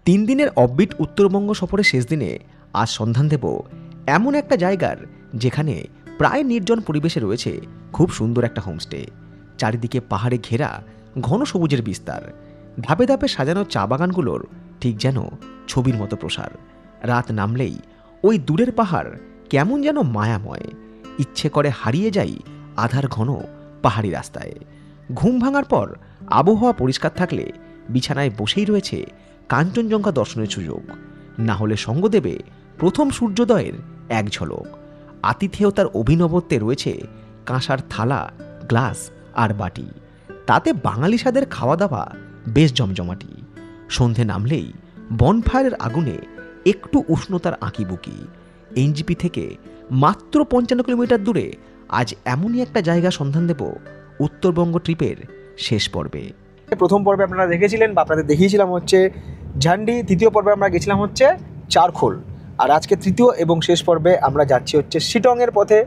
তিন দিনের অফবিট উত্তরবঙ্গ সফরের শেষ দিনে আজ সন্ধান দেব এমন একটা জায়গার যেখানে প্রায় নির্জন পরিবেশে রয়েছে খুব সুন্দর একটা হোমস্টে। চারিদিকে পাহাড়ে ঘেরা ঘন সবুজের বিস্তার, ধাপে ধাপে সাজানো চা বাগানগুলোর ঠিক যেন ছবির মতো প্রসার। রাত নামলেই ওই দূরের পাহাড় কেমন যেন মায়াময়, ইচ্ছে করে হারিয়ে যাই আধার ঘন পাহাড়ি রাস্তায়। ঘুম ভাঙার পর আবহাওয়া পরিষ্কার থাকলে বিছানায় বসেই রয়েছে কাঞ্চনজঙ্ঘা দর্শনের সুযোগ, না হলে সঙ্গ দেবে প্রথম সূর্যোদয়ের এক ঝলক। আতিথেয়তার অভিনবত্বে রয়েছে কাঁসার থালা, গ্লাস আর বাটি, তাতে বাঙালি স্বাদের খাওয়া দাওয়া বেশ জমজমাটি। সন্ধে নামলেই বনফায়ারের আগুনে একটু উষ্ণতার আঁকিবুকি। এনজিপি থেকে মাত্র 55 কিলোমিটার দূরে আজ এমনই একটা জায়গা সন্ধান দেব উত্তরবঙ্গ ট্রিপের শেষ পর্বে। প্রথম পর্বে আপনারা দেখেছিলেন বা আপনাদের দেখিয়েছিলাম হচ্ছে ঝান্ডি, দ্বিতীয় পর্বে আমরা গেছিলাম হচ্ছে চারখোল, আর আজকে তৃতীয় এবং শেষ পর্বে আমরা যাচ্ছি হচ্ছে শিটংয়ের পথে।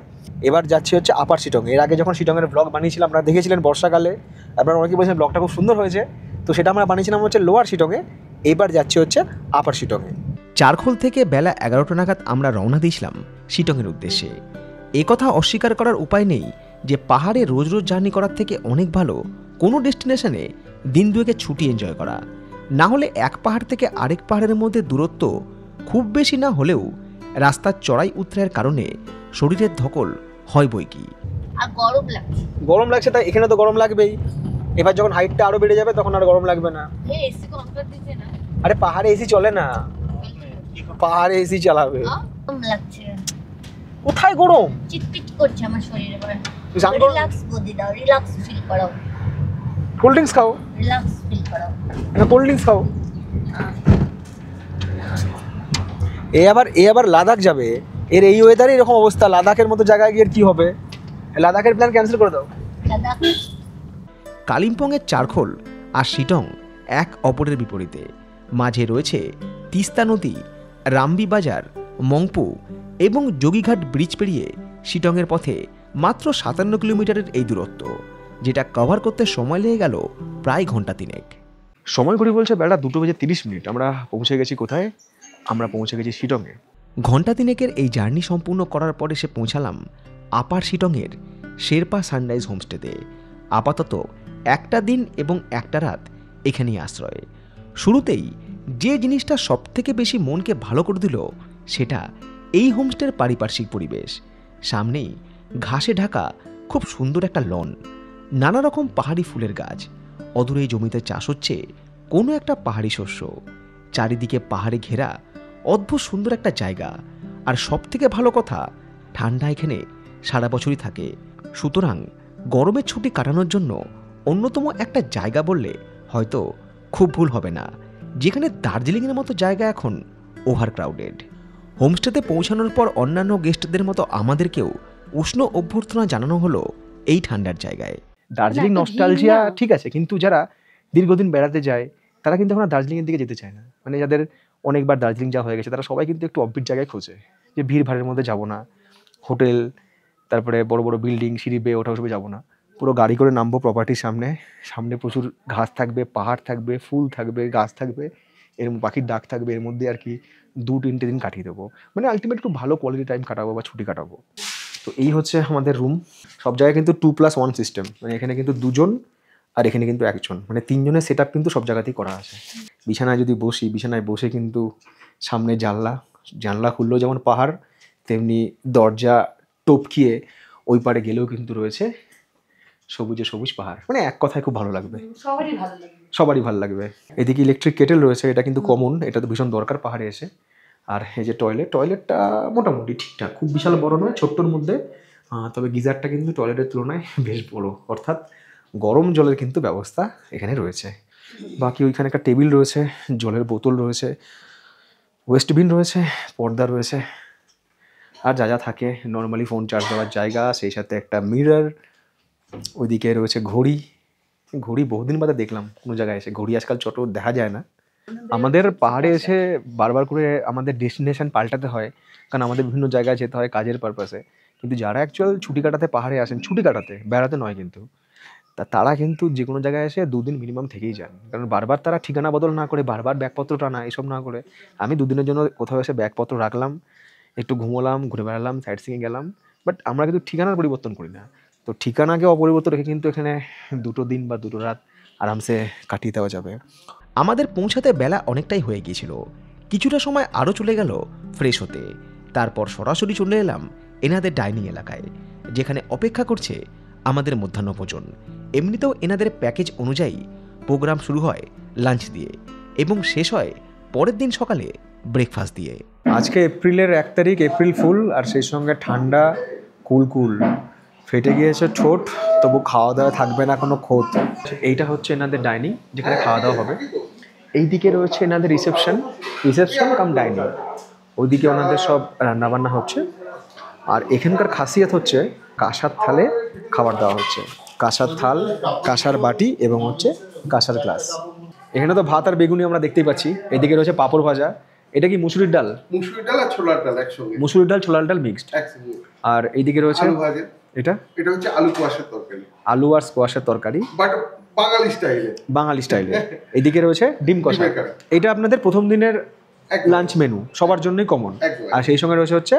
এবার যাচ্ছি হচ্ছে আপার শিটং। এর আগে যখন শিটংয়ের ব্লগ বানিয়েছিলাম আপনারা দেখেছিলেন বর্ষাকালে, আপনারা অনেকেই বলেছেন ব্লগটা খুব সুন্দর হয়েছে, তো সেটা আমরা বানিয়েছিলাম হচ্ছে লোয়ার শিটংয়ে। এবার যাচ্ছি হচ্ছে আপার শিটংয়ে। চারখোল থেকে বেলা 11টা নাগাদ আমরা রওনা দিয়েছিলাম শিটংয়ের উদ্দেশ্যে। একথা অস্বীকার করার উপায় নেই যে পাহাড়ে রোজ রোজ জার্নি করার থেকে অনেক ভালো কোনো ডেস্টিনেশনে দিন দুয়েকে ছুটি এনজয় করা। না হলে এক পাহাড় থেকে আরেক পাহাড়ের মধ্যে দূরত্ব খুব বেশি না হলেও রাস্তার চড়াই উতরাইয়ের কারণে শরীরের ধকল হয় বই কি। আর গরম লাগছে, তাই এখানে তো গরম লাগবেই। এবার যখন হাইটটা আরো বেড়ে যাবে তখন আর গরম লাগবে না। এসি অন করে দিতে না। আরে পাহাড়ে এসি চলে না, পাহাড়ে এসি চালাবে। গরম লাগছে, কোথায় গরম? চিটপিট করছে আমার শরীরে। পরে জানগো রিল্যাক্স বুদ্ধি দাও, রিল্যাক্স ফিল করো, কোল্ড ড্রিঙ্কস খাও, রিল্যাক্স ফিল করো। একটা কোল্ড ড্রিঙ্কস খাও। এ আবার লাদাখ যাবে, এর এই ওয়েদারে এরকম অবস্থা, লাদাখের মতো জায়গায় গিয়ে কি হবে? লাদাখের প্ল্যান ক্যান্সেল করে দাও। লাদাখ কালিম্পংয়ের চারখোল আর শিটং এক অপরের বিপরীতে। মাঝে রয়েছে তিস্তা নদী, রামবি বাজার, মংপু এবং যোগীঘাট ব্রিজ পেরিয়ে শিটংয়ের পথে মাত্র 57 কিলোমিটারের এই দূরত্ব, যেটা কভার করতে সময় লেগে গেল প্রায় ঘন্টা তিনেক। সময় ঘড়ি বলছে বেলা 2:30। আমরা পৌঁছে গেছি কোথায়? আমরা পৌঁছে গেছি শিটংয়ে। ঘন্টা তিনেকের এই জার্নি সম্পূর্ণ করার পরে সে পৌঁছালাম আপার শিটংয়ের শেরপা সানরাইজ হোমস্টেতে। আপাতত একটা দিন এবং একটা রাত এখানেই আশ্রয়। শুরুতেই যে জিনিসটা সবথেকে বেশি মনকে ভালো করে দিল সেটা এই হোমস্টের পারিপার্শ্বিক পরিবেশ। সামনেই ঘাসে ঢাকা খুব সুন্দর একটা লন, নানা রকম পাহাড়ি ফুলের গাছ, অদূরে জমিতে চাষ হচ্ছে কোনো একটা পাহাড়ি শস্য, চারিদিকে পাহাড়ে ঘেরা অদ্ভুত সুন্দর একটা জায়গা। আর সবথেকে ভালো কথা, ঠান্ডা এখানে সারা বছরই থাকে। সুতরাং গরমের ছুটি কাটানোর জন্য অন্যতম একটা জায়গা বললে হয়তো খুব ভুল হবে না, যেখানে দার্জিলিংয়ের মতো জায়গা এখন ওভার ক্রাউডেড। হোমস্টেতে পৌঁছানোর পর অন্যান্য গেস্টদের মতো আমাদেরকেও উষ্ণ অভ্যর্থনা জানানো হলো এই ঠান্ডার জায়গায়। দার্জিলিং নস্টালজিয়া ঠিক আছে, কিন্তু যারা দীর্ঘদিন বেড়াতে যায় তারা কিন্তু এখন দার্জিলিংয়ের দিকে যেতে চায় না। মানে যাদের অনেকবার দার্জিলিং যাওয়া হয়ে গেছে তারা সবাই কিন্তু একটু অফবিট জায়গায় খোঁজে, যে ভিড় ভাড়ের মধ্যে যাব না, হোটেল, তারপরে বড় বড় বিল্ডিং, সিঁড়ি বেয়ে ওঠা ওসবে যাবো না, পুরো গাড়ি করে নামবো প্রপার্টির সামনে। সামনে প্রচুর ঘাস থাকবে, পাহাড় থাকবে, ফুল থাকবে, গাছ থাকবে, এর পাখির ডাক থাকবে, এর মধ্যে আর কি 2-3 দিন কাটিয়ে দেবো। মানে আলটিমেট একটু ভালো কোয়ালিটি টাইম কাটাবো বা ছুটি কাটাবো। তো এই হচ্ছে আমাদের রুম। সব জায়গায় কিন্তু 2+1 সিস্টেম, মানে এখানে কিন্তু 2 জন আর এখানে কিন্তু 1 জন, মানে 3 জনের সেট আপ কিন্তু সব জায়গাতেই করা আছে। বিছানায় যদি বসি, বিছানায় বসে কিন্তু সামনে জানলা খুললেও যেমন পাহাড়, তেমনি দরজা টপকিয়ে ওই পারে গেলেও কিন্তু রয়েছে সবুজে সবুজ পাহাড়। মানে এক কথায় খুব ভালো লাগবে, সবারই ভালো লাগবে। এদিকে ইলেকট্রিক কেটেল রয়েছে, এটা কিন্তু কমন, এটা তো ভীষণ দরকার পাহাড়ে এসে। আর এই যে টয়লেটটা মোটামুটি ঠিকঠাক, খুব বিশাল বড় নয়, ছোট্টর মধ্যে। তবে গিজারটা কিন্তু টয়লেটের তুলনায় বেশ বড়, অর্থাৎ গরম জলের কিন্তু ব্যবস্থা এখানে রয়েছে। বাকি ওইখানে একটা টেবিল রয়েছে, জলের বোতল রয়েছে, ওয়েস্টবিন রয়েছে, পর্দা রয়েছে, আর যা যা থাকে নর্মালি ফোন চার্জ দেওয়ার জায়গা, সেই সাথে একটা মিরর। ওইদিকে রয়েছে ঘড়ি বহুদিন বাদে দেখলাম কোনো জায়গায় এসে, ঘড়ি আজকাল ছোট দেখা যায় না। আমাদের পাহাড়ে এসে বারবার করে আমাদের ডেস্টিনেশন পাল্টাতে হয়, কারণ আমাদের বিভিন্ন জায়গায় যেতে হয় কাজের পারপাসে। কিন্তু যারা অ্যাকচুয়াল ছুটি কাটাতে পাহাড়ে আসেন, ছুটি কাটাতে, বেড়াতে নয়, কিন্তু তারা কিন্তু যে কোনো জায়গায় এসে 2 দিন মিনিমাম থেকেই যান, কারণ বারবার তারা ঠিকানা বদল না করে, বারবার ব্যাগপত্র টানা এসব না করে, আমি 2 দিনের জন্য কোথাও এসে ব্যাগপত্র রাখলাম, একটু ঘুমোলাম, ঘুরে বেড়ালাম, সাইট সিইংয়ে গেলাম, বাট আমরা কিন্তু ঠিকানার পরিবর্তন করি না। তো ঠিকানাকে অপরিবর্তন রেখে কিন্তু এখানে 2 দিন বা 2 রাত আরামসে কাটিয়ে দেওয়া যাবে। আমাদের পৌঁছাতে বেলা অনেকটাই হয়ে গিয়েছিল। কিছুটা সময় আরও চলে গেল ফ্রেশ হতে। তারপর সরাসরি চলে এলাম এনাদের ডাইনিং এলাকায়, যেখানে অপেক্ষা করছে আমাদের মধ্যাহ্নভোজন। এমনিতেও এনাদের প্যাকেজ অনুযায়ী প্রোগ্রাম শুরু হয় লাঞ্চ দিয়ে এবং শেষ হয় পরের দিন সকালে ব্রেকফাস্ট দিয়ে। আজকে এপ্রিলের 1 তারিখ, এপ্রিল ফুল, আর সেই সঙ্গে ঠান্ডা, কুল ফেটে গিয়েছে ঠোঁট, তবু খাওয়া দাওয়া থাকবে না কোনো খোঁত। এইটা হচ্ছে এনাদের ডাইনিং, যেখানে খাওয়া দাওয়া হবে। এই দিকে রয়েছে এনাদের রিসেপশন কাম ডাইনিং, ওইদিকে ওনাদের সব রান্নাবান্না হচ্ছে। আর এখানকার খাসিয়ত হচ্ছে কাঁসার থালে খাবার দেওয়া হচ্ছে, কাঁসার থাল, কাঁসার বাটি এবং হচ্ছে কাঁসার গ্লাস। এখানে তো ভাত আর বেগুনি আমরা দেখতেই পাচ্ছি। এদিকে রয়েছে পাঁপড় ভাজা। এটা কি মুসুরির ডাল? মুসুরি ডাল আর ছোলার ডাল একসঙ্গে। মুসুরির ডাল, ছোলার ডাল মিক্সড। একসঙ্গে। আর এইদিকে রয়েছে আলু ভাজা। এটা হচ্ছে আলু কুয়াশার তরকারি। আলু আর স্কোয়াশের তরকারি, বাট বাঙালি স্টাইলে। বাঙালি স্টাইলে। এইদিকে রয়েছে ডিম কষা। ডিমের কারি। এটা আপনাদের প্রথম দিনের একদম। লাঞ্চ মেনু, সবার জন্যই কমন। একদম। আর সেই সঙ্গে রয়েছে হচ্ছে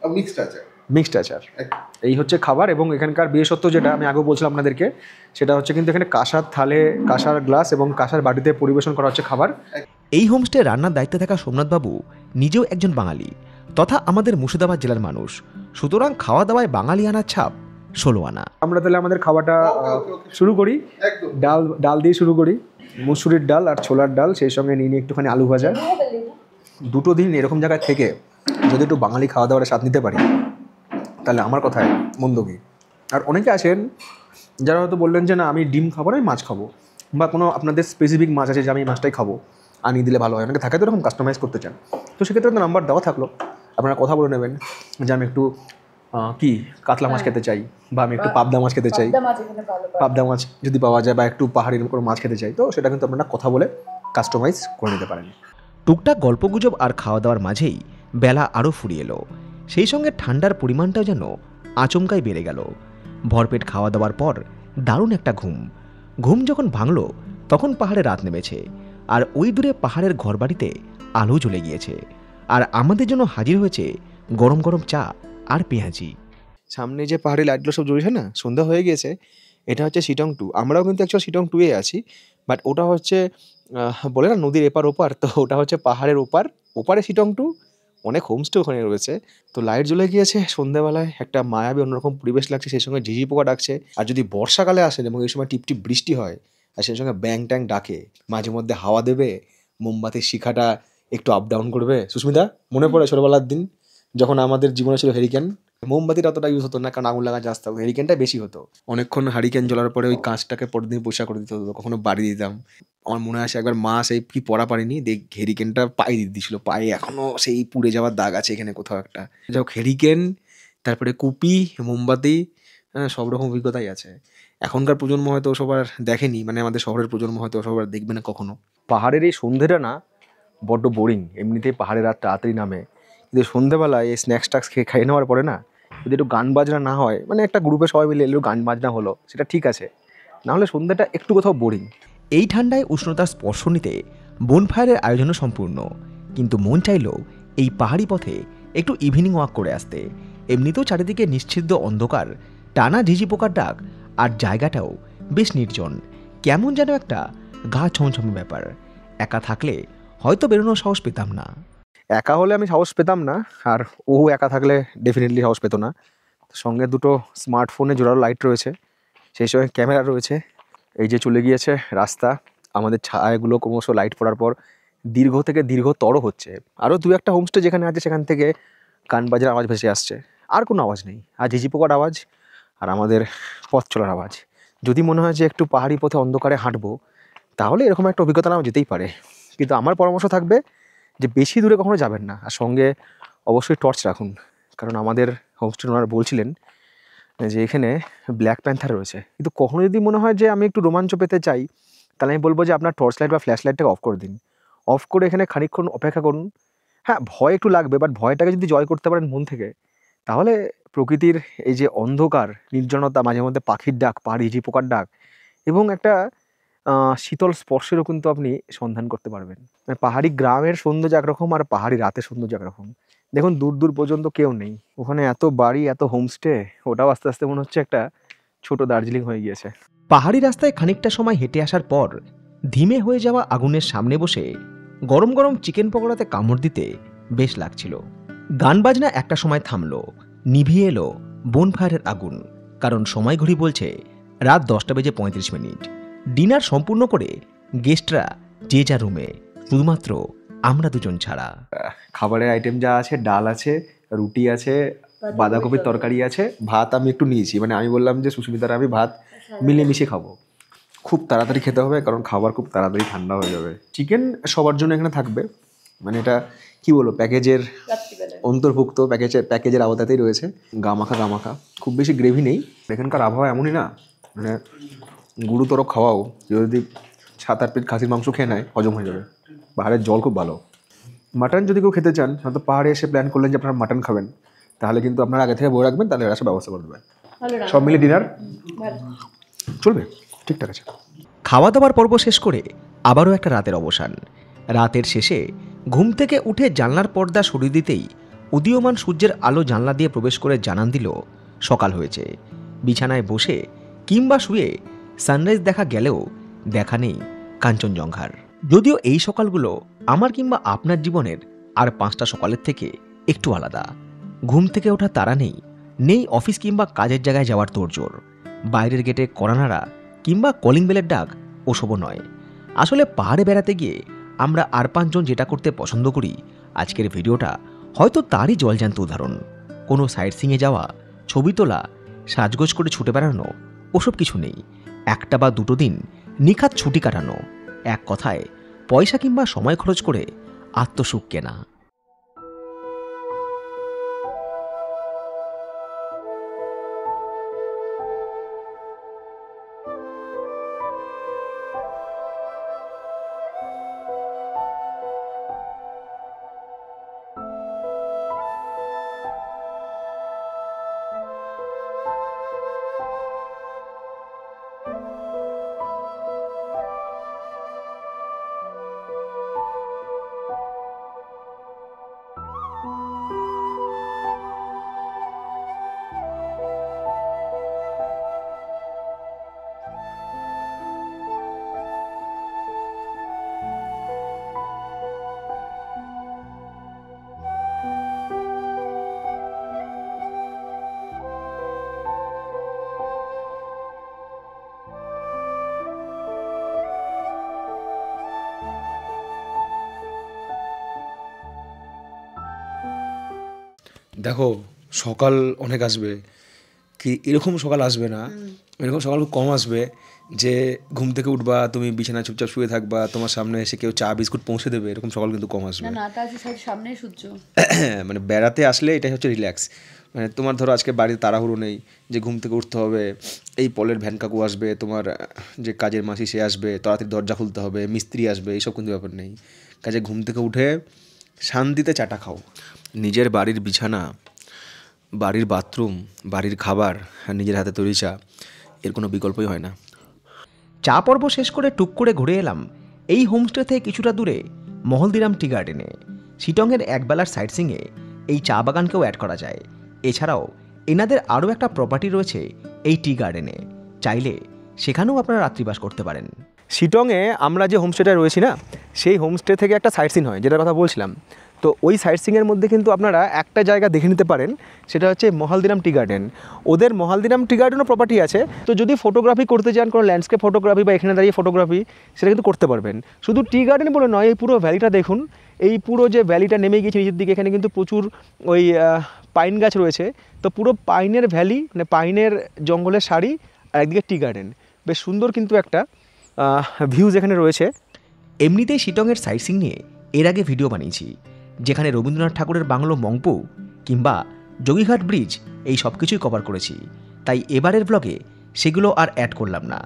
মিক্সড আছে। মিক্সড আচার। একদম। এই হচ্ছে খাবার। এবং এখানকার বিশেষত্ব যেটা আমি আগেও বলছিলাম আপনাদেরকে, সেটা হচ্ছে কিন্তু এখানে কাঁসার থালে, কাঁসার গ্লাস এবং কাঁসার বাটিতে পরিবেশন করা হচ্ছে খাবার। এই হোমস্টে রান্নার দায়িত্বে থাকা সোমনাথবাবু নিজেও একজন বাঙালি তথা আমাদের মুর্শিদাবাদ জেলার মানুষ, সুতরাং খাওয়া দাওয়ায় বাঙালি আনার ছাপ 16 আনা। আমরা তাহলে আমাদের খাওয়াটা Okay. শুরু করি। একদম। ডাল দিয়ে শুরু করি, মুসুরির ডাল আর ছোলার ডাল, সেই সঙ্গে নিয়ে নিই একটুখানি আলু ভাজা। 2 দিন এরকম জায়গায় থেকে যদি একটু বাঙালি খাওয়া দাওয়ার স্বাদ নিতে পারি, তাহলে আমার কথায় মন্দ কি। আর অনেকে আছেন যারা হয়তো বললেন যে না আমি ডিম খাবো না, আমি মাছ খাবো, বা কোনো আপনাদের স্পেসিফিক মাছ আছে যে আমি এই মাছটাই খাবো, আনিয়ে দিলে ভালো হয়। অনেকে থাকে তো এরকম কাস্টমাইজ করতে চান, তো সেক্ষেত্রে তো নাম্বার দেওয়া থাকলো, আপনারা কথা বলে নেবেন যে আমি একটু কি কাতলা মাছ খেতে চাই, বা আমি একটু পাবদা মাছ খেতে চাই, পাবদা মাছ যদি পাওয়া যায়, বা একটু পাহাড়ি কোনো মাছ খেতে চাই, তো সেটা কিন্তু আপনারা কথা বলে কাস্টমাইজ করে নিতে পারেন। টুকটাক গল্পগুজব আর খাওয়া দাওয়ার মাঝেই বেলা আরও ফুরিয়ে এলো। সেই সঙ্গে ঠান্ডার পরিমাণটাও যেন আচমকাই বেড়ে গেল। ভরপেট খাওয়া দাওয়ার পর দারুণ একটা ঘুম যখন ভাঙল, তখন পাহাড়ে রাত নেমেছে, আর ওই দূরে পাহাড়ের ঘরবাড়িতে আলো জ্বলে গিয়েছে, আর আমাদের জন্য হাজির হয়েছে গরম গরম চা আর পেঁয়াজি। সামনে যে পাহাড়ি লাইটগুলো সব জ্বলছে না, সন্ধ্যা হয়ে গিয়েছে। এটা হচ্ছে শিটং 2। আমরাও কিন্তু অ্যাকচুয়ালি শিটং 2 এ আছি, বাট ওটা হচ্ছে বলে না নদীর এপার ওপার, তো ওটা হচ্ছে পাহাড়ের ওপারে শিটং 2। অনেক হোমস্টে ওখানে রয়েছে। তো লাইট জ্বলে গিয়েছে সন্ধ্যাবেলায়, একটা মায়াবী অন্যরকম পরিবেশ লাগছে, সেই সঙ্গে ঝিঝি পোকা ডাকছে। আর যদি বর্ষাকালে আসেন এবং এই সময় টিপটিপ বৃষ্টি হয়, আর সেই সঙ্গে ব্যাং ট্যাং ডাকে, মাঝে মধ্যে হাওয়া দেবে, মোমবাতির শিখাটা একটু আপ ডাউন করবে। সুস্মিতা, মনে পড়ে ছোটবেলার দিন যখন আমাদের জীবনে ছিল হেরিকেন? মোমবাতিটা অতটা ইউজ হতো না, কারণ আগুন লাগা জাস্ট থাকতো, হেরিকেনটা বেশি হতো। অনেকক্ষণ হারিকেন জ্বলার পরে ওই কাঁচটাকে পরের দিন পরিষ্কার করে দিতে হতো, কখনো বাড়ি দিতাম। আমার মনে আছে একবার মা সেই কি পড়া পারেনি, দেখ হেরিকেনটা পায়ে দিয়ে দিয়েছিল, পায়ে এখনো সেই পুড়ে যাওয়ার দাগ আছে এখানে কোথাও একটা। যাই হোক, হেরিকেন, তারপরে কুপি, মোমবাতি, হ্যাঁ, সব রকম অভিজ্ঞতাই আছে। এখনকার প্রজন্ম হয়তো ওসব আর দেখেনি, মানে আমাদের শহরের প্রজন্ম হয়তো ওসব আর দেখবে না কখনো। পাহাড়ের এই সন্ধ্যেটা না বড্ড বোরিং, এমনিতেই পাহাড়ে রাত তাড়াতাড়ি নামে, কিন্তু সন্ধ্যেবেলায় এই স্ন্যাক্স টাক্স খেয়ে নেওয়ার পরে না, যদি একটু গান বাজনা না হয়, মানে একটা গ্রুপে সবাই মিলে একটু গান বাজনা হলো, সেটা ঠিক আছে, নাহলে সন্ধ্যাটা একটু কোথাও বোরিং। এই ঠান্ডায় উষ্ণতার স্পর্শ নিতে বনফায়ারের আয়োজনও সম্পূর্ণ, কিন্তু মন চাইল এই পাহাড়ি পথে একটু ইভিনিং ওয়াক করে আসতে। এমনিতেও চারিদিকে নিশ্ছিদ্র অন্ধকার, টানা ঝিঝি পোকার ডাক, আর জায়গাটাও বেশ নির্জন, কেমন যেন একটা গা ছমছমে ব্যাপার। একা থাকলে হয়তো বেরোনোর সাহস পেতাম না। একা হলে আমি সাহস পেতাম না, আর ও একা থাকলে ডেফিনেটলি সাহস পেতো না। সঙ্গে দুটো স্মার্টফোনে জোড়ালো লাইট রয়েছে, সেই সঙ্গে ক্যামেরা রয়েছে। এই যে চলে গিয়েছে রাস্তা, আমাদের ছায়াগুলো ক্রমশ লাইট পড়ার পর দীর্ঘ থেকে দীর্ঘতর হচ্ছে। আরও 2-1টা হোমস্টে যেখানে আছে সেখান থেকে গান বাজার আওয়াজ ভেসে আসছে, আর কোনো আওয়াজ নেই। আর ঝিঝি পোকার আওয়াজ আর আমাদের পথ চলার আওয়াজ। যদি মনে হয় যে একটু পাহাড়ি পথে অন্ধকারে হাঁটবো, তাহলে এরকম একটা অভিজ্ঞতা নাও যেতেই পারে, কিন্তু আমার পরামর্শ থাকবে যে বেশি দূরে কখনো যাবেন না, আর সঙ্গে অবশ্যই টর্চ রাখুন। কারণ আমাদের হোমস্টে ওনারা বলছিলেন যে এখানে ব্ল্যাক প্যান্থার রয়েছে, কিন্তু কখনো যদি মনে হয় যে আমি একটু রোমাঞ্চ পেতে চাই, তাহলে আমি বলবো যে আপনার টর্চ লাইট বা ফ্ল্যাশ লাইটটাকে অফ করে দিন। অফ করে এখানে খানিকক্ষণ অপেক্ষা করুন। হ্যাঁ, ভয় একটু লাগবে, বাট ভয়টাকে যদি জয় করতে পারেন মন থেকে, তাহলে প্রকৃতির এই যে অন্ধকার, নির্জনতা, মাঝে মধ্যে পাখির ডাক, পাহাড়ি ঝিঝি পোকার ডাক এবং একটা শীতল স্পর্শেরও কিন্তু আপনি সন্ধান করতে পারবেন। মানে পাহাড়ি গ্রামের সৌন্দর্য একরকম আর পাহাড়ি রাতের সৌন্দর্য একরকম। দেখুন দূর দূর পর্যন্ত কেউ নেই, ওখানে এত বাড়ি, এত হোমস্টে, ওটাও আস্তে আস্তে মনে হচ্ছে একটা ছোট দার্জিলিং হয়ে গিয়েছে। পাহাড়ি রাস্তায় খানিকটা সময় হেঁটে আসার পর ধিমে হয়ে যাওয়া আগুনের সামনে বসে গরম গরম চিকেন পকোড়াতে কামড় দিতে বেশ লাগছিল। গান বাজনা একটা সময় থামলো, নিভিয়ে এলো বোনফায়ারের আগুন, কারণ সময় ঘড়ি বলছে রাত 10:35। ডিনার সম্পূর্ণ করে গেস্টরা যে যা রুমে, শুধুমাত্র আমরা দুজন ছাড়া। খাবারের আইটেম যা আছে, ডাল আছে, রুটি আছে, বাঁধাকপির তরকারি আছে, ভাত আমি একটু নিয়েছি। মানে আমি বললাম যে সুস্মিতার আমি ভাত মিলেমিশে খাবো। খুব তাড়াতাড়ি খেতে হবে কারণ খাবার খুব তাড়াতাড়ি ঠান্ডা হয়ে যাবে। চিকেন সবার জন্য এখানে থাকবে, মানে এটা কি বলবো, প্যাকেজের অন্তর্ভুক্ত, প্যাকেজের আওতাতেই রয়েছে। গামাখা, খুব বেশি গ্রেভি নেই। এখানকার আবহাওয়া এমনই না, মানে গুরুতর খাওয়াও যদি 7-8 প্লেট খাসির মাংস খেয়ে নেয় হজম হয়ে যাবে। পাহাড়ের জল খুব ভালো। মাটন যদি কেউ খেতে চান, হয়তো পাহাড়ে এসে প্ল্যান করলেন যে আপনারা মাটন খাবেন, তাহলে কিন্তু আপনারা আগে থেকে বলে রাখবেন, তাহলে এরা সব ব্যবস্থা করে দেবে। সব মিলে ডিনার চলবে, ঠিকঠাক আছে। খাওয়া দাওয়ার পর্ব শেষ করে আবারও একটা রাতের অবসান। রাতের শেষে ঘুম থেকে উঠে জানলার পর্দা সরিয়ে দিতেই উদীয়মান সূর্যের আলো জানলা দিয়ে প্রবেশ করে জানান দিল সকাল হয়েছে। বিছানায় বসে কিংবা শুয়ে সানরাইজ দেখা গেলেও দেখা নেই কাঞ্চনজঙ্ঘার। যদিও এই সকালগুলো আমার কিংবা আপনার জীবনের আর 5টা সকালের থেকে একটু আলাদা। ঘুম থেকে ওঠা তাড়া নেই, নেই অফিস কিংবা কাজের জায়গায় যাওয়ার তোড়জোড়, বাইরের গেটে কড়ানাড়া কিংবা কলিং বেলের ডাক ওসবও নয়। আসলে পাহাড়ে বেড়াতে গিয়ে আমরা আর 5 জন যেটা করতে পছন্দ করি, আজকের ভিডিওটা হয়তো তারই জলজান্ত উদাহরণ। কোনো সাইট সিংয়ে যাওয়া, ছবি তোলা, সাজগোজ করে ছুটে বেড়ানো ওসব কিছু নেই। 1টা বা 2টো দিন নিখাত ছুটি কাটানো, এক কথায় পয়সা কিংবা সময় খরচ করে আত্মসুখ কেনা। দেখো সকাল অনেক আসবে, কি এরকম সকাল আসবে না, এরকম সকাল খুব কম আসবে যে ঘুম থেকে উঠবা, তুমি বিছানায় চুপচাপ শুয়ে থাকবা, তোমার সামনে এসে কেউ চা বিস্কুট পৌঁছে দেবে, এরকম সকাল কিন্তু কম আসবে। না তা আছে সামনেই সূর্য। মানে বেড়াতে আসলে এটাই হচ্ছে রিল্যাক্স। মানে তোমার ধরো আজকে বাড়িতে তাড়াহুড়ো নেই যে ঘুম থেকে উঠতে হবে, এই পলের ভ্যান কাকু আসবে, তোমার যে কাজের মাসি সে আসবে, তাড়াতাড়ি দরজা খুলতে হবে, মিস্ত্রি আসবে, এইসব কিন্তু ব্যাপার নেই। কাজে ঘুম থেকে উঠে শান্তিতে চাটা খাও। নিজের বাড়ির বিছানা, বাড়ির বাথরুম, বাড়ির খাবার আর নিজের হাতে তৈরি চা, এর কোনো বিকল্পই হয় না। চা পর্ব শেষ করে টুক করে ঘুরে এলাম এই হোমস্টে থেকে কিছুটা দূরে মহলদিরাম টি গার্ডেনে। শিটংয়ের একবেলার সাইট সিংয়ে এই চা বাগানকেও অ্যাড করা যায়। এছাড়াও এনাদের আরও একটা প্রপার্টি রয়েছে এই টি গার্ডেনে, চাইলে সেখানেও আপনারা রাত্রিবাস করতে পারেন। শিটংয়ে আমরা যে হোমস্টেটা রয়েছি না, সেই হোমস্টে থেকে একটা সাইট সিন হয়, যেটার কথা বলছিলাম। তো ওই সাইট সিংয়ের মধ্যে কিন্তু আপনারা একটা জায়গা দেখে নিতে পারেন, সেটা হচ্ছে মহলদিরাম টি গার্ডেন। ওদের মহলদিরাম টি গার্ডেনও প্রপার্টি আছে। তো যদি ফটোগ্রাফি করতে চান, কোনো ল্যান্ডস্কেপ ফটোগ্রাফি বা এখানে দাঁড়িয়ে ফটোগ্রাফি, সেটা কিন্তু করতে পারবেন। শুধু টি গার্ডেন বলে নয়, এই পুরো ভ্যালিটা দেখুন। এই পুরো যে ভ্যালিটা নেমে গিয়েছে নিচের দিকে, এখানে কিন্তু প্রচুর ওই পাইন গাছ রয়েছে। তো পুরো পাইনের ভ্যালি, মানে পাইনের জঙ্গলের সারি, আর একদিকে টি গার্ডেন। বেশ সুন্দর কিন্তু একটা ভিউজ এখানে রয়েছে। এমনিতেই শিটংয়ের সাইট সিং নিয়ে এর আগে ভিডিও বানিয়েছি, যেখানে রবীন্দ্রনাথ ঠাকুরের বাংলো মংপু কিংবা যোগীঘাট ব্রিজ এই সব কিছুই কভার করেছি। তাই এবারের ব্লগে সেগুলো আর অ্যাড করলাম না।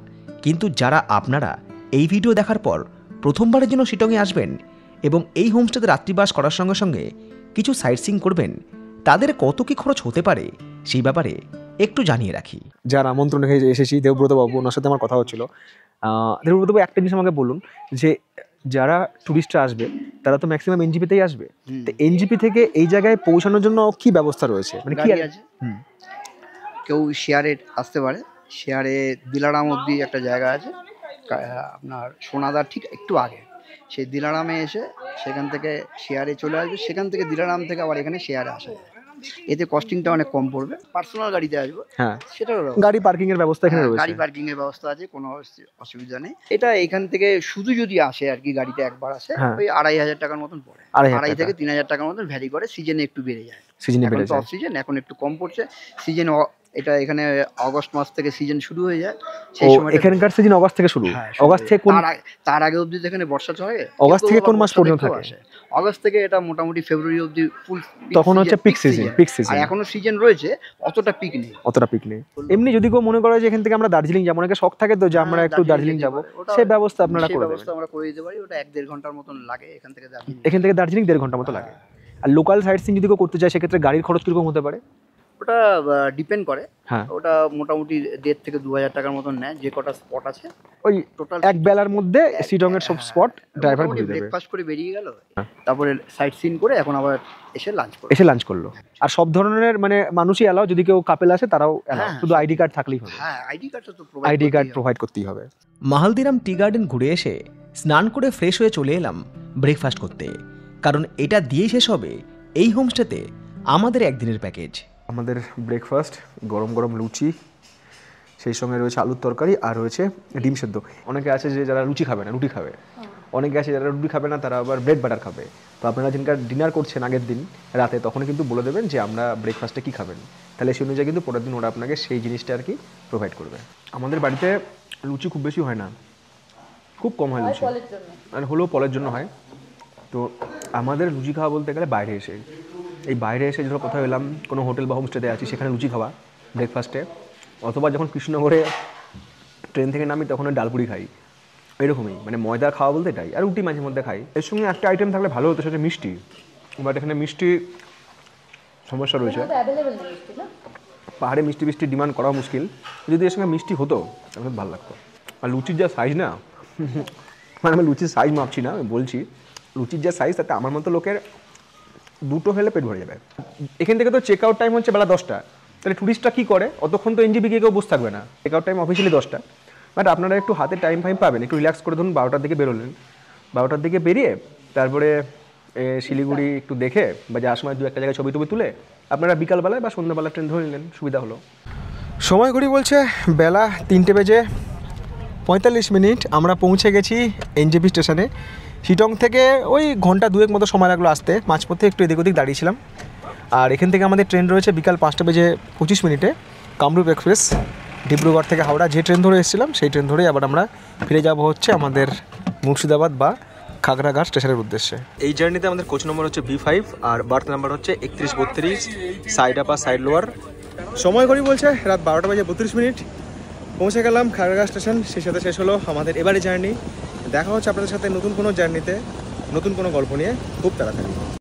কিন্তু যারা আপনারা এই ভিডিও দেখার পর প্রথমবারের জন্য শিটংয়ে আসবেন এবং এই হোমস্টেতে রাত্রিবাস করার সঙ্গে সঙ্গে কিছু সাইট সিং করবেন, তাদের কত কি খরচ হতে পারে সেই ব্যাপারে একটু জানিয়ে রাখি। যার আমন্ত্রণ রেখে এসেছি দেবব্রত বাবু, ওনার সাথে আমার কথা হচ্ছিল। দেবব্রত বাবু একটা জিনিস আমাকে বলুন যে যারা টুরিস্টরা আসবে তারা তো ম্যাক্সিমাম এনজিপিতেই আসবে, তো এনজিপি থেকে এই জায়গায় পৌঁছানোর জন্য কি ব্যবস্থা রয়েছে, মানে কি গাড়ি আছে। কেউ শেয়ারে আসতে পারে, শেয়ারে দিলারাম অবধি একটা জায়গা আছে আপনার সোনাদার ঠিক একটু আগে, সেই দিলারামে এসে সেখান থেকে শেয়ারে চলে আসবে, সেখান থেকে দিলারাম থেকে আবার এখানে শেয়ারে আসা যায়। এতে কস্টিংটা অনেক কম পড়বে। পার্সোনাল গাড়িতে আসবে, হ্যাঁ সেটারও গাড়ি পার্কিং এর ব্যবস্থা এখানে রয়েছে, গাড়ি পার্কিং এর ব্যবস্থা আছে, কোনো অসুবিধা নেই। এটা এখান থেকে শুধু যদি আসে আর কি, গাড়িতে একবার আসে ওই 2,500 টাকার মতন পড়ে, 2,500 থেকে 3,000 টাকার মতন ভ্যারি করে, সিজনে একটু বেড়ে যায়। সিজনে বেড়ে যায়, অফ সিজন এখন একটু কম পড়ছে, সিজন এটা এখানে আগস্ট মাস থেকে সিজন শুরু হয়ে যায়। সেই সময় এখানকার সিজন অগস্ট থেকে শুরু, অগস্ট থেকে তার আগে অবধি এখানে বর্ষা চলে, অগস্ট থেকে কোন মাস পর্যন্ত থাকে? অগস্ট থেকে এটা মোটামুটি ফেব্রুয়ারি অবধি ফুল, তখন হচ্ছে পিক সিজন। আর এখনো সিজন রয়েছে, অতটা পিক নেই, অতটা পিক নেই। এমনি যদি কেউ মনে করে যে এখান থেকে আমরা দার্জিলিং যাবো, অনেকে শখ থাকে তো যে আমরা একটু দার্জিলিং যাবো, সেই ব্যবস্থা আপনারা করে দেবেন? আমরা করে দিতে পারি, ওটা 1-1.5 ঘন্টার মতন লাগে এখান থেকে দার্জিলিং। এখান থেকে দার্জিলিং 1.5 ঘন্টা মতো লাগে। আর লোকাল সাইট সিন যদি কেউ করতে চায় সেক্ষেত্রে গাড়ির খরচ কিরকম হতে পারে? ওটা ডিপেন্ড করে, হ্যাঁ ওটা মোটামুটি 1,500 থেকে 2,000 টাকার মতন নেয়, যে কটা স্পট আছে। ওই টোটাল এক বেলার মধ্যে শিলং এর সব স্পট ড্রাইভার ঘুরে দেবে। ব্রেকফাস্ট করে বেরিয়ে গেল, তারপরে সাইট সিন করে এখন আবার এসে লাঞ্চ করলো। আর সব ধরনের মানে মানুষই এলাও, যদি কেউ কাপেল আসে তারাও এলাও, শুধু আইডি কার্ড থাকলেই হবে। হ্যাঁ, আইডি কার্ডটা তো আইডি কার্ড প্রোভাইড করতেই হবে। মাহালদিরাম টি গার্ডেন ঘুরে এসে স্নান করে ফ্রেশ হয়ে চলে এলাম ব্রেকফাস্ট করতে, কারণ এটা দিয়ে শেষ হবে এই হোমস্টেতে আমাদের একদিনের প্যাকেজ। আমাদের ব্রেকফাস্ট গরম গরম লুচি, সেই সঙ্গে রয়েছে আলুর তরকারি আর রয়েছে ডিম সেদ্ধ। অনেকে আছে যে যারা লুচি খাবে না, রুটি খাবে, অনেকে আছে যারা রুটি খাবে না, তারা আবার ব্রেড বাটার খাবে। তো আপনারা যেদিনকার ডিনার করছেন আগের দিন রাতে, তখন কিন্তু বলে দেবেন যে আমরা ব্রেকফাস্টে কী খাবেন, তাহলে সেই অনুযায়ী কিন্তু পরের দিন ওরা আপনাকে সেই জিনিসটা আর কি প্রোভাইড করবে। আমাদের বাড়িতে লুচি খুব বেশি হয় না, খুব কম হয় লুচি, আর হলেও পলের জন্য হয়। তো আমাদের লুচি খাওয়া বলতে গেলে বাইরে এসে, এই বাইরে এসে যখন কোথাও এলাম, কোনো হোটেল বা হোমস্টেতে আছি, সেখানে লুচি খাওয়া ব্রেকফাস্টে, অথবা যখন কৃষ্ণনগরে ট্রেন থেকে নামি তখন ডালপুরি খাই, এরকমই। মানে ময়দা খাওয়া বলতে এটাই, আর রুটি মাঝে মধ্যে খাই। এর সঙ্গে একটা আইটেম থাকলে ভালো হতো, সেটা মিষ্টি, বাট এখানে মিষ্টি সমস্যা রয়েছে, পাহাড়ে মিষ্টি মিষ্টি ডিমান্ড করা মুশকিল। যদি এর সঙ্গে মিষ্টি হতো তাহলে ভালো লাগতো। আর লুচির যা সাইজ না, মানে আমি লুচির সাইজ মাপছি না, আমি বলছি লুচির যা সাইজ, তাতে আমার মতো লোকের দুটো হলে পেট ভরে যাবে। এখান থেকে তো চেক আউট টাইম হচ্ছে বেলা 10টা, তাহলে টুরিস্টরা কী করে, অতক্ষণ তো এনজিপি কেউ বসে থাকবে না। চেক আউট টাইম অফিসিয়ালি 10টা, বাট আপনারা একটু হাতে টাইম পাবেন, একটু রিল্যাক্স করে ধরুন 12টার দিকে বেরোলেন, 12টার দিকে বেরিয়ে তারপরে শিলিগুড়ি একটু দেখে বা যাওয়ার সময় 2-1 জায়গায় ছবি তুলে আপনারা বিকালবেলায় বা সন্ধ্যাবেলা ট্রেন ধরে নিলেন, সুবিধা হলো। সময় ঘড়ি বলছে বেলা 3:45। আমরা পৌঁছে গেছি এনজেপি স্টেশনে। শিটং থেকে ওই ঘন্টা 2 মতো সময় লাগলো আসতে, মাঝপথে একটু এদিক ওদিক দাঁড়িয়েছিলাম। আর এখান থেকে আমাদের ট্রেন রয়েছে বিকাল 5:25 কামরূপ এক্সপ্রেস, ডিব্রুগড় থেকে হাওড়া যে ট্রেন ধরে এসেছিলাম সেই ট্রেন ধরেই আবার আমরা ফিরে যাব হচ্ছে আমাদের মুর্শিদাবাদ বা খাগড়াঘাট স্টেশনের উদ্দেশ্যে। এই জার্নিতে আমাদের কোচ নম্বর হচ্ছে B5 আর বার্থ নাম্বার হচ্ছে 3132, সাইড আপ আর সাইড লোয়ার। সময় ঘড়ি বলছে রাত 12:32। পৌঁছে গেলাম খাগড়াঘাট স্টেশন, সেই সাথে শেষ হলো আমাদের এবারে জার্নি। দেখা হচ্ছে আপনাদের সাথে নতুন কোনো জার্নিতে, নতুন কোনো গল্প নিয়ে খুব তাড়াতাড়ি।